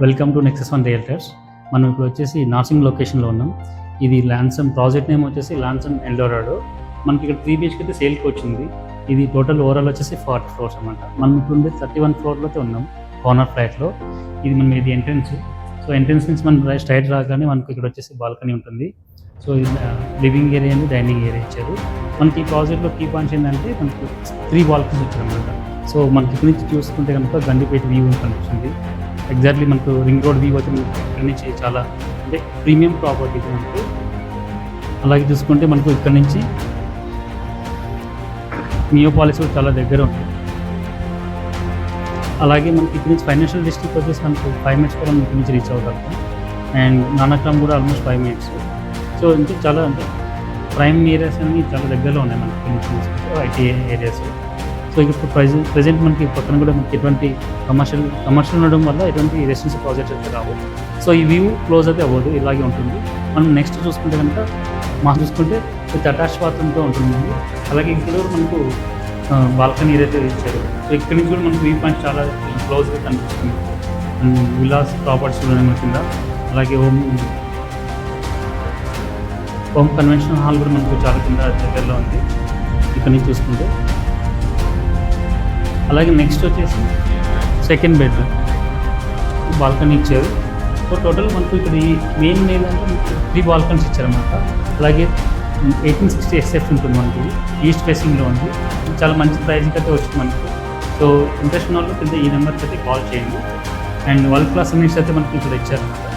Welcome to Nexus one realtors. మనం ఇప్పుడు వచ్చేసి నార్సింగ్ లొకేషన్లో ఉన్నాం. ఇది లాన్సమ్ ప్రాజెక్ట్ నేమ్ వచ్చేసి లాన్సమ్ ఎల్డోరాడో. మనకి ఇక్కడ 3 BHK అయితే సేల్కి వచ్చింది. ఇది టోటల్ ఓవరాల్ వచ్చేసి 40 ఫ్లోర్స్ అనమాట. మనం ఇప్పుడు 31 ఫ్లోర్లో అయితే ఉన్నాం, కార్నర్ ఫ్లాట్లో. ఇది ఎంట్రన్స్. సో ఎంట్రన్స్ నుంచి మనం స్ట్రైట్ రాగానే మనకి ఇక్కడ వచ్చేసి బాల్కనీ ఉంటుంది. సో ఇది living area and dining area ఇచ్చారు. మనకి ఈ ప్రాజెక్ట్లో కీ పాయింట్స్ ఏంటంటే మనకి 3 బాల్కనీస్ వచ్చారు అనమాట. సో మనకి ఇక్కడ నుంచి చూసుకుంటే కనుక గండిపేట వ్యూ కనిపిస్తుంది. ఎగ్జాక్ట్లీ మనకు రింగ్ రోడ్ వ్యూ అయితే ఇక్కడ నుంచి చాలా అంటే ప్రీమియం ప్రాపర్టీ మనకు. అలాగే చూసుకుంటే మనకు ఇక్కడ నుంచి నియోపాలిస్ కూడా చాలా దగ్గర ఉంటుంది. అలాగే మనకి ఇక్కడ నుంచి ఫైనాన్షియల్ డిస్ట్రిక్ట్ వచ్చేసి మనకు 5 minutes కూడా మనం ఇక్కడ నుంచి రీచ్ అవుతాము. అండ్ నానక్రామ్ కూడా ఆల్మోస్ట్ 5 minutes. సో ఇంకా చాలా అంటే ప్రైమ్ ఏరియాస్ అన్ని చాలా దగ్గరలో ఉన్నాయి మనకి ఇక్కడ నుంచి చూసుకుంటే ఐటీ ఏరియాస్. సో ఇప్పుడు ప్రజెంట్ మనకి పక్కన కూడా మనకి ఎటువంటి కమర్షియల్ ఉండడం వల్ల ఎటువంటి రెసిడెన్షియల్ ప్రాజెక్ట్స్ అయితే రావు. సో ఈ వ్యూ క్లోజ్ అయితే అవ్వదు, ఇలాగే ఉంటుంది. మనం నెక్స్ట్ చూసుకుంటే కనుక చూసుకుంటే విత్ అటాచ్ బాత్రూమ్తో ఉంటుంది. అలాగే ఇక్కడ కూడా మనకు బాల్కనీ ఏరియా అయితే ఇచ్చారు. సో ఇక్కడ నుంచి కూడా మనకు వ్యూ పాయింట్ చాలా క్లోజ్గా కనిపిస్తుంది. విలాస్ ప్రాపర్టీస్ కూడా కింద. అలాగే హోమ్ కన్వెన్షన్ హాల్ కూడా మనకు చాలా కింద దగ్గరలో ఉంది ఇక్కడ నుంచి చూసుకుంటే. అలాగే నెక్స్ట్ వచ్చేసి సెకండ్ బెడ్రూమ్ బాల్కనీ ఇచ్చారు. సో టోటల్ మనకు ఇక్కడ ఈ మెయిన్ ఏంటంటే 3 బాల్కనీస్ ఇచ్చారన్నమాట. అలాగే 1860 SF ఉంటుంది మనకి, ఈస్ట్ ఫేసింగ్లో ఉంది. చాలా మంచి ప్రైజింగ్ అయితే వచ్చింది మనకు. సో ఇంట్రెస్ట్ ఉన్న వాళ్ళు కింద ఈ నెంబర్కి అయితే కాల్ చేయండి. అండ్ వరల్డ్ క్లాస్ అమ్యూనిటీస్ అయితే మనకి ఇక్కడ ఇచ్చారన్నమాట.